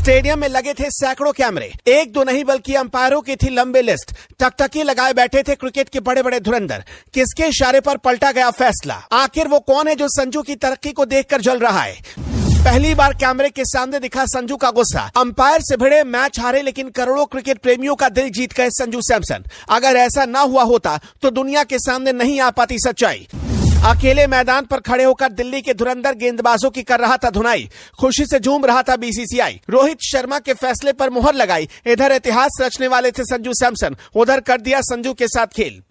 Stadium में लगे थे सैकड़ों कैमरे, एक दो नहीं बल्कि अंपायरों की थी लंबी लिस्ट। टकटकी लगाए बैठे थे क्रिकेट के बड़े बड़े धुरंधर। किसके इशारे पर पलटा गया फैसला? आखिर वो कौन है जो संजू की तरक्की को देखकर जल रहा है? पहली बार कैमरे के सामने दिखा संजू का गुस्सा। अंपायर से भिड़े, मैच हारे, लेकिन करोड़ों क्रिकेट प्रेमियों का दिल जीत गए संजू सैमसन। अगर ऐसा ना हुआ होता तो दुनिया के सामने नहीं आ पाती सच्चाई। अकेले मैदान पर खड़े होकर दिल्ली के धुरंधर गेंदबाजों की कर रहा था धुनाई। खुशी से झूम रहा था बीसीसीआई। रोहित शर्मा के फैसले पर मुहर लगाई। इधर इतिहास रचने वाले थे संजू सैमसन, उधर कर दिया संजू के साथ खेल।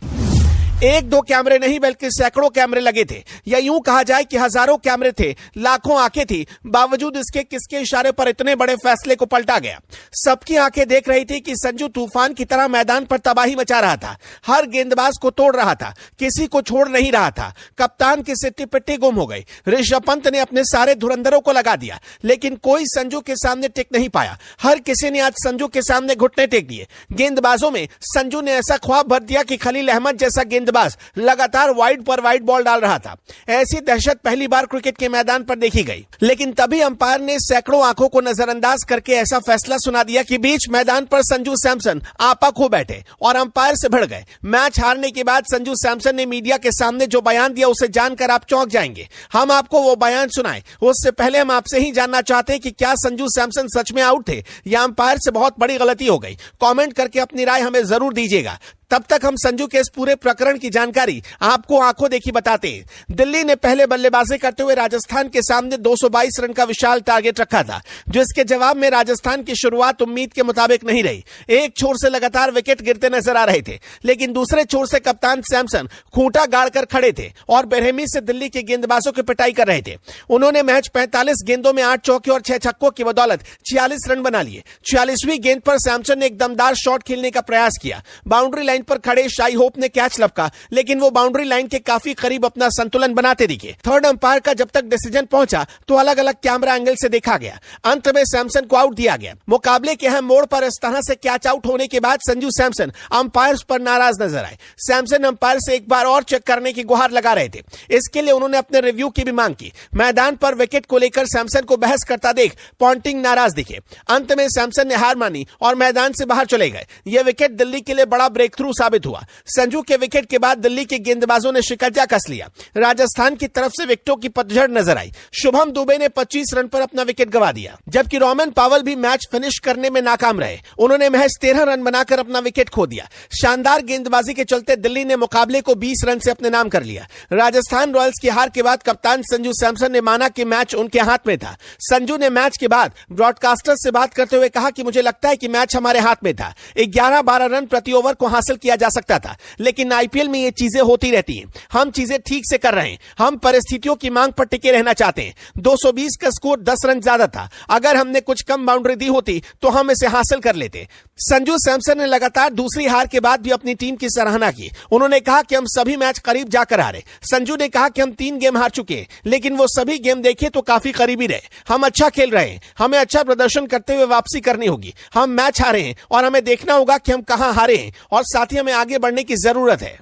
एक दो कैमरे नहीं बल्कि सैकड़ों कैमरे लगे थे, या यूं कहा जाए कि हजारों कैमरे थे, लाखों आंखें थी। बावजूद इसके किसके इशारे पर इतने बड़े फैसले को पलटा गया? सबकी आंखें देख रही थी कि संजू तूफान की तरह मैदान पर तबाही मचा रहा था। हर गेंदबाज को तोड़ रहा था, किसी को छोड़ नहीं रहा था। कप्तान की सिट्टी पिट्टी गुम हो गई। ऋषभ पंत ने अपने सारे धुरंधरों को लगा दिया, लेकिन कोई संजू के सामने टिक नहीं पाया। हर किसी ने आज संजू के सामने घुटने टेक दिए। गेंदबाजों में संजू ने ऐसा ख्वाब भर दिया कि खलील अहमद जैसा गेंदबाज लगातार वाइड पर वाइड बॉल डाल रहा था। ऐसी दहशत पहली बार क्रिकेट के मैदान पर देखी गई। लेकिन तभी अंपायर ने सैकड़ों आंखों को नजरअंदाज करके ऐसा फैसला सुना दिया कि बीच मैदान पर संजू सैमसन आपा खो बैठे और अंपायर से भिड़ गए। मैच हारने के बाद संजू सैमसन ने मीडिया के सामने जो बयान दिया उसे जानकर आप चौंक जाएंगे। हम आपको वो बयान सुनाएं, उससे पहले हम आपसे ही जानना चाहते हैं कि क्या संजू सैमसन सच में आउट थे या अंपायर से बहुत बड़ी गलती हो गई? कमेंट करके अपनी राय हमें जरूर दीजिएगा। तब तक हम संजू के इस पूरे प्रकरण की जानकारी आपको आंखों देखी बताते हैं। दिल्ली ने पहले बल्लेबाजी करते हुए राजस्थान के सामने 222 रन का विशाल टारगेट रखा था, जिसके जवाब में राजस्थान की शुरुआत उम्मीद के मुताबिक नहीं रही। एक छोर से लगातार विकेट गिरते नजर आ रहे थे, लेकिन दूसरे छोर से कप्तान सैमसन खूंटा गाड़कर खड़े थे और बेरहमी से दिल्ली के गेंदबाजों की पिटाई कर रहे थे। उन्होंने मैच 45 गेंदों में 8 चौके और 6 छक्कों की बदौलत 46 रन बना लिए। 46वीं गेंद पर सैमसन ने एक दमदार शॉट खेलने का प्रयास किया। बाउंड्री लाइन पर खड़े शाई होप ने कैच लपका, लेकिन वो बाउंड्री लाइन के काफी करीब अपना संतुलन बनाते दिखे। थर्ड अंपायर का जब तक डिसीजन पहुंचा तो अलग अलग कैमरा एंगल से देखा गया। अंत में सैमसन को आउट दिया गया। मुकाबले के अहम मोड़ पर इस तरह से कैच आउट होने के बाद संजू सैमसन अंपायर पर नाराज नजर आए। सैमसन अंपायर से एक बार और चेक करने की गुहार लगा रहे थे। इसके लिए उन्होंने अपने रिव्यू की भी मांग की। मैदान पर विकेट को लेकर सैमसन को बहस करता देख पॉन्टिंग नाराज दिखे। अंत में सैमसन ने हार मानी और मैदान से बाहर चले गए। यह विकेट दिल्ली के लिए बड़ा ब्रेक थ्रू साबित हुआ। संजू के विकेट के बाद दिल्ली के गेंदबाजों ने शिकंजा कस लिया। राजस्थान की तरफ से विकेटों की पतझड़ नजर आई। शुभम दुबे ने 25 रन पर अपना विकेट गंवा दिया, जबकि रोमन पावल भी मैच फिनिश करने में नाकाम रहे। उन्होंने महज 13 रन बनाकर अपना विकेट खो दिया। शानदार गेंदबाजी के चलते दिल्ली ने मुकाबले को 20 रन से अपने नाम कर लिया। राजस्थान रॉयल्स की हार के बाद कप्तान संजू सैमसन ने माना कि मैच उनके हाथ में था। संजू ने मैच के बाद ब्रॉडकास्टर से बात करते हुए कहा कि मुझे लगता है कि मैच हमारे हाथ में था। 11-12 रन प्रति ओवर को हासिल किया जा सकता था, लेकिन आईपीएल में ये चीजें होती रहती हैं। हम चीजें ठीक से कर रहे हैं। हम परिस्थितियों की मांग पर टिके रहना चाहते हैं। 220 का स्कोर 10 रन ज्यादा था। अगर हमने कुछ कम बाउंड्री दी होती तो हम इसे हासिल कर लेते। संजू सैमसन ने लगातार दूसरी हार के बाद भी अपनी टीम की सराहना की। उन्होंने कहा कि हम सभी मैच करीब जाकर हारे। संजू ने कहा कि हम 3 गेम हार चुके हैं, लेकिन वो सभी गेम देखे तो काफी करीबी रहे। हम अच्छा खेल रहे हैं। हमें अच्छा प्रदर्शन करते हुए वापसी करनी होगी। हम मैच हारे हैं और हमें देखना होगा कि हम कहां हारे हैं और साथ ही हमें आगे बढ़ने की जरूरत है।